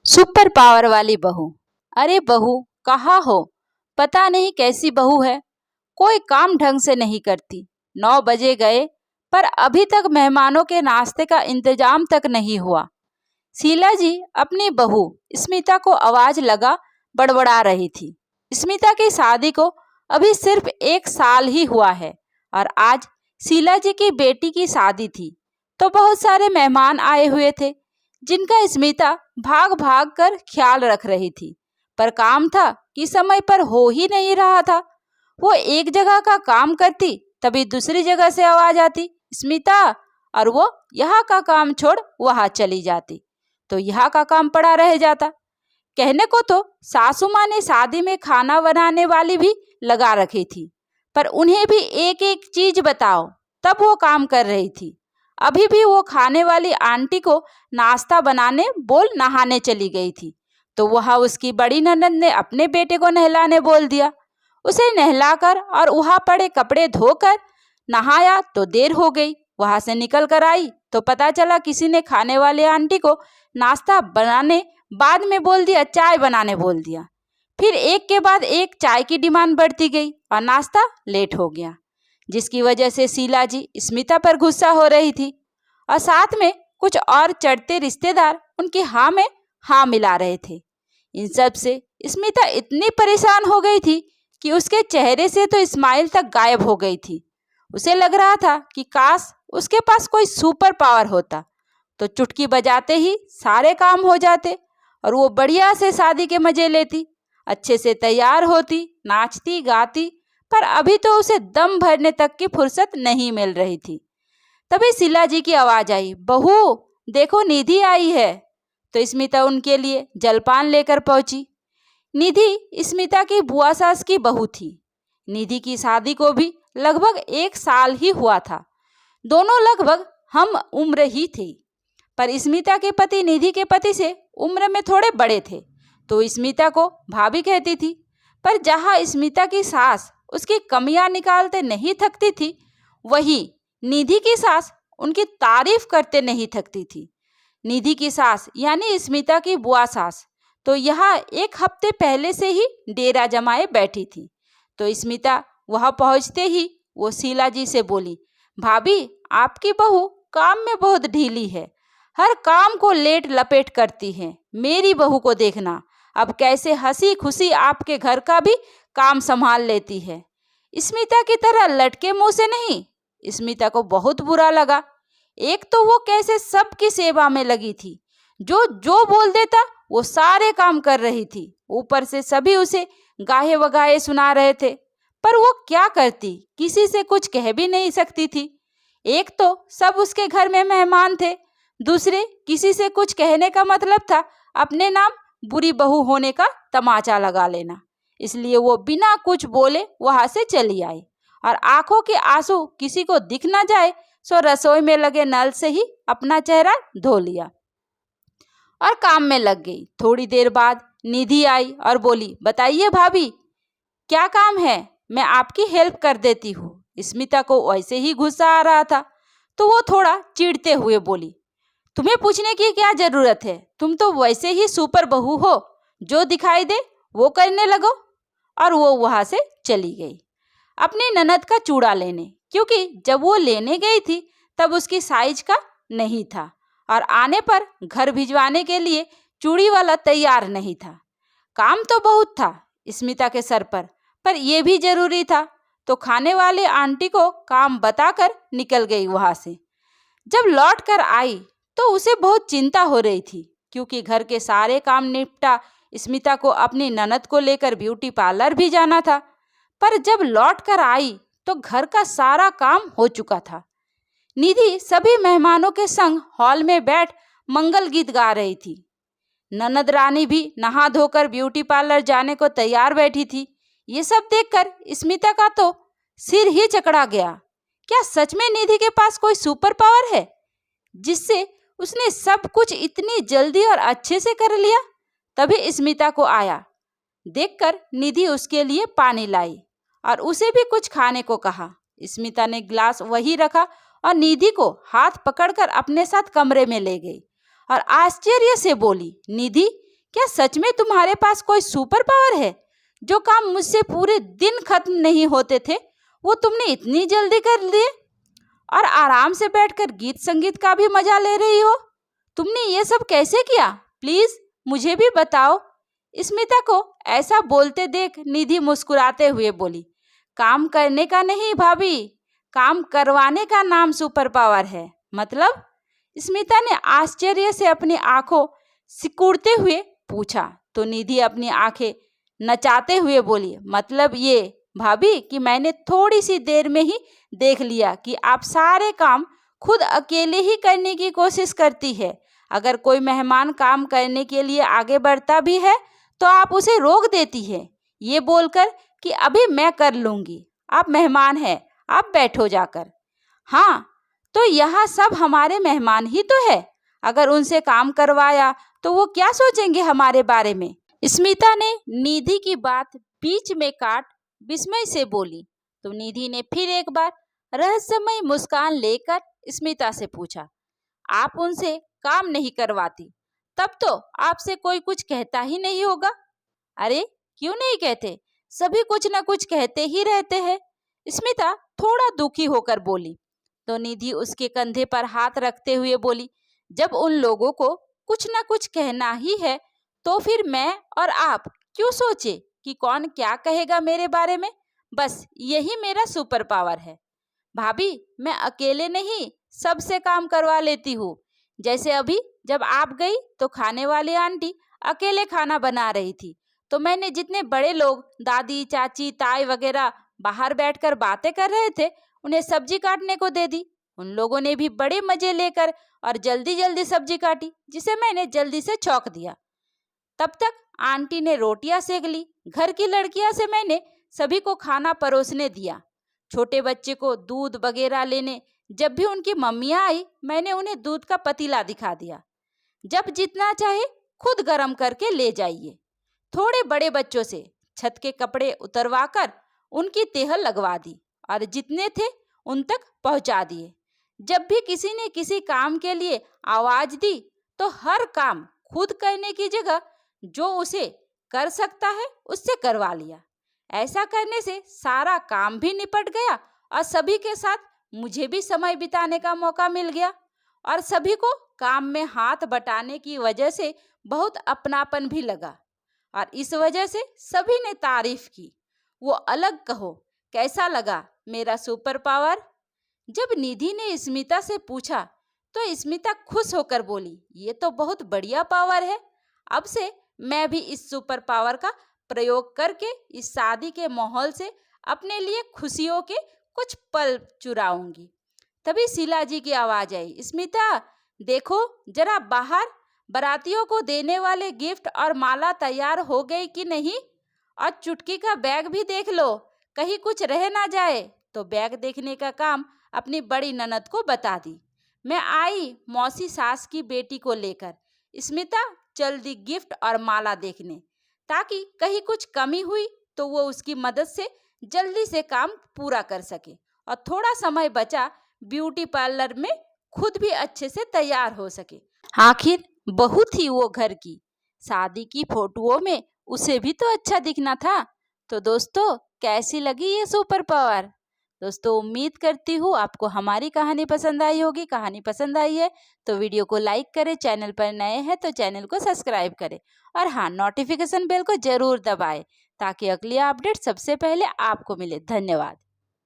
Super power वाली बहू। अरे बहू, कहाँ हो? पता नहीं कैसी बहू है। कोई काम ढंग से नहीं करती। 9 बजे गए पर अभी तक मेहमानों के नाश्ते का इंतजाम तक नहीं हुआ। शीला जी अपनी बहू स्मिता को आवाज लगा बड़बड़ा रही थी। स्मिता की शादी को अभी सिर्फ 1 साल ही हुआ है और आज शीला जी की बेटी की शादी थी, तो बहुत सारे मेहमान आए हुए थे जिनका स्मिता भाग भाग कर ख्याल रख रही थी। पर काम था कि समय पर हो ही नहीं रहा था। वो एक जगह का काम करती तभी दूसरी जगह से आवाज आती, स्मिता, और वो यहाँ का काम छोड़ वहां चली जाती तो यहाँ का काम पड़ा रह जाता। कहने को तो सासू माँ ने शादी में खाना बनाने वाली भी लगा रखी थी, पर उन्हें भी एक एक चीज बताओ तब वो काम कर रही थी। अभी भी वो खाने वाली आंटी को नाश्ता बनाने बोल नहाने चली गई थी, तो वहाँ उसकी बड़ी ननद ने अपने बेटे को नहलाने बोल दिया। उसे नहलाकर और वहाँ पड़े कपड़े धोकर नहाया तो देर हो गई। वहाँ से निकल कर आई तो पता चला किसी ने खाने वाली आंटी को नाश्ता बनाने बाद में बोल दिया, चाय बनाने बोल दिया। फिर एक के बाद एक चाय की डिमांड बढ़ती गई और नाश्ता लेट हो गया, जिसकी वजह से शीला जी स्मिता पर गुस्सा हो रही थी और साथ में कुछ और चढ़ते रिश्तेदार उनकी हाँ में हाँ मिला रहे थे। इन सब से स्मिता इतनी परेशान हो गई थी कि उसके चेहरे से तो स्माइल तक गायब हो गई थी। उसे लग रहा था कि काश उसके पास कोई सुपर पावर होता तो चुटकी बजाते ही सारे काम हो जाते और वो बढ़िया से शादी के मजे लेती, अच्छे से तैयार होती, नाचती गाती। पर अभी तो उसे दम भरने तक की फुर्सत नहीं मिल रही थी। तभी शीला जी की आवाज आई, बहू देखो निधि आई है। तो स्मिता उनके लिए जलपान लेकर पहुंची। निधि स्मिता की बुआ सास की बहू थी। निधि की शादी को भी लगभग 1 साल ही हुआ था। दोनों लगभग हम उम्र ही थे, पर स्मिता के पति निधि के पति से उम्र में थोड़े बड़े थे, तो स्मिता को भाभी कहती थी। पर जहाँ स्मिता की सास उसकी कमियां निकालते नहीं थकती थी, वहीं निधि की सास उनकी तारीफ करते नहीं थकती थी। निधि की सास यानी स्मिता की बुआ सास तो यहाँ 1 हफ्ते पहले से ही डेरा जमाए बैठी थी। तो स्मिता वहाँ पहुँचते ही वो शीला जी से बोली, भाभी आपकी बहू काम में बहुत ढीली है, हर काम को लेट लपेट करती है। मेरी बहू को देखना अब कैसे हंसी खुशी आपके घर का भी काम संभाल लेती है। स्मिता की तरह लटके मुंह से नहीं। स्मिता को बहुत बुरा लगा। एक तो वो कैसे सबकी सेवा में लगी थी, जो जो बोल देता वो सारे काम कर रही थी। ऊपर से सभी उसे गाहे वगाहे सुना रहे थे, पर वो क्या करती, किसी से कुछ कह भी नहीं सकती थी। एक तो सब उसके घर में मेहमान थे, दूसरे किसी से कुछ कहने का मतलब था अपने नाम बुरी बहू होने का तमाचा लगा लेना। इसलिए वो बिना कुछ बोले वहां से चली आई और आंखों के आंसू किसी को दिख ना जाए सो रसोई में लगे नल से ही अपना चेहरा धो लिया और काम में लग गई। थोड़ी देर बाद निधि आई और बोली, बताइए भाभी क्या काम है, मैं आपकी हेल्प कर देती हूँ। स्मिता को वैसे ही गुस्सा आ रहा था तो वो थोड़ा चिढ़ते हुए बोली, तुम्हें पूछने की क्या जरूरत है, तुम तो वैसे ही सुपर बहू हो, जो दिखाई दे वो करने लगो। और वो वहां से चली गई अपनी ननद का चूड़ा लेने, क्योंकि जब वो लेने गई थी तब उसकी साइज का नहीं था और आने पर घर भिजवाने के लिए चूड़ी वाला तैयार नहीं था। काम तो बहुत था स्मिता के सर पर यह भी जरूरी था, तो खाने वाले आंटी को काम बताकर निकल गई वहां से। जब लौट कर आई तो उसे बहुत चिंता हो रही थी, क्योंकि घर के सारे काम निपटा स्मिता को अपनी ननद को लेकर ब्यूटी पार्लर भी जाना था। पर जब लौट कर आई तो घर का सारा काम हो चुका था। निधि सभी मेहमानों के संग हॉल में बैठ मंगल गीत गा रही थी। ननद रानी भी नहा धोकर ब्यूटी पार्लर जाने को तैयार बैठी थी। ये सब देखकर स्मिता का तो सिर ही चकरा गया। क्या सच में निधि के पास कोई सुपर पावर है जिससे उसने सब कुछ इतनी जल्दी और अच्छे से कर लिया? तभी स्मिता को आया देखकर निधि उसके लिए पानी लाई और उसे भी कुछ खाने को कहा। स्मिता ने गिलास वही रखा और निधि को हाथ पकड़कर अपने साथ कमरे में ले गई और आश्चर्य से बोली, निधि क्या सच में तुम्हारे पास कोई सुपर पावर है? जो काम मुझसे पूरे दिन खत्म नहीं होते थे वो तुमने इतनी जल्दी कर लिए और आराम से बैठकर गीत संगीत का भी मजा ले रही हो। तुमने ये सब कैसे किया? प्लीज मुझे भी बताओ। स्मिता को ऐसा बोलते देख निधि मुस्कुराते हुए बोली, काम करने का नहीं भाभी, काम करवाने का नाम सुपर पावर है। मतलब? स्मिता ने आश्चर्य से अपनी आंखों सिकुड़ते हुए पूछा तो निधि अपनी आंखें नचाते हुए बोली, मतलब ये भाभी कि मैंने थोड़ी सी देर में ही देख लिया कि आप सारे काम खुद अकेले ही करने की कोशिश करती है। अगर कोई मेहमान काम करने के लिए आगे बढ़ता भी है तो आप उसे रोक देती है, ये बोलकर कि अभी मैं कर लूँगी, आप मेहमान हैं, आप बैठो जाकर। हाँ, तो यहाँ सब हमारे मेहमान ही तो है। अगर उनसे काम करवाया तो वो क्या सोचेंगे हमारे बारे में? स्मिता ने निधि की बात बीच में काट विस्मय से बोली तो निधि ने फिर एक बार रहस्यमय मुस्कान लेकर स्मिता से पूछा, आप उनसे काम नहीं करवाती तब तो आपसे कोई कुछ कहता ही नहीं होगा। अरे क्यों नहीं कहते, सभी कुछ न कुछ कहते ही रहते हैं। स्मिता थोड़ा दुखी होकर बोली तो निधि उसके कंधे पर हाथ रखते हुए बोली, जब उन लोगों को कुछ न कुछ कहना ही है तो फिर मैं और आप क्यों सोचे कि कौन क्या कहेगा मेरे बारे में। बस यही मेरा सुपर पावर है भाभी, मैं अकेले नहीं सबसे काम करवा लेती हूँ। जैसे अभी जब आप गई तो खाने वाली आंटी अकेले खाना बना रही थी तो मैंने जितने बड़े लोग दादी चाची ताई वगैरह बाहर बैठकर बातें कर रहे थे उन्हें सब्जी काटने को दे दी। उन लोगों ने भी बड़े मजे लेकर और जल्दी जल्दी सब्जी काटी जिसे मैंने जल्दी से छौंक दिया। तब तक आंटी ने रोटियां सेक ली। घर की लड़कियां से मैंने सभी को खाना परोसने दिया। छोटे बच्चे को दूध वगैरह लेने जब भी उनकी मम्मियां आई मैंने उन्हें दूध का पतीला दिखा दिया। जब जितना चाहे खुद गर्म करके ले जाइए। थोड़े बड़े बच्चों से छत के कपड़े उतरवाकर उनकी तेह लगवा दी और जितने थे उन तक पहुंचा दिए। जब भी किसी ने किसी काम के लिए आवाज दी तो हर काम खुद करने की जगह जो उसे कर सकता है उससे करवा लिया। ऐसा करने से सारा काम भी निपट गया और सभी के साथ मुझे भी समय बिताने का मौका मिल गया और सभी को काम में हाथ बटाने की वजह से बहुत अपनापन भी लगा और इस वजह से सभी ने तारीफ की। वो अलग कहो, कैसा लगा मेरा सुपर पावर? जब निधि ने स्मिता से पूछा तो स्मिता खुश होकर बोली, ये तो बहुत बढ़िया पावर है। अब से मैं भी इस सुपर पावर का प्रयोग करके इस शादी के माहौल से अपने लिए खुशियों के कुछ पल चुराऊंगी। तभी शीला जी की आवाज आई, स्मिता देखो जरा बाहर, बारातियों को देने वाले गिफ्ट और माला तैयार हो गई कि नहीं? और चुटकी का बैग भी देख लो, कहीं कुछ रह ना जाए। तो बैग देखने का काम अपनी बड़ी ननद को बता दी। मैं आई मौसी सास की बेटी को लेकर स्मिता जल्दी गिफ्ट और माला देखने, ताकि कहीं कुछ कमी हुई तो वो उसकी मदद से जल्दी से काम पूरा कर सके और थोड़ा समय बचा ब्यूटी पार्लर में खुद भी अच्छे से तैयार हो सके। आखिर बहू थी वो घर की, शादी की फोटोओं में उसे भी तो अच्छा दिखना था। तो दोस्तों कैसी लगी ये सुपर पावर? दोस्तों उम्मीद करती हूँ आपको हमारी कहानी पसंद आई होगी। कहानी पसंद आई है तो वीडियो को लाइक करें, चैनल पर नए हैं तो चैनल को सब्सक्राइब करें और हाँ नोटिफिकेशन बेल को जरूर दबाएं ताकि अगली अपडेट सबसे पहले आपको मिले। धन्यवाद।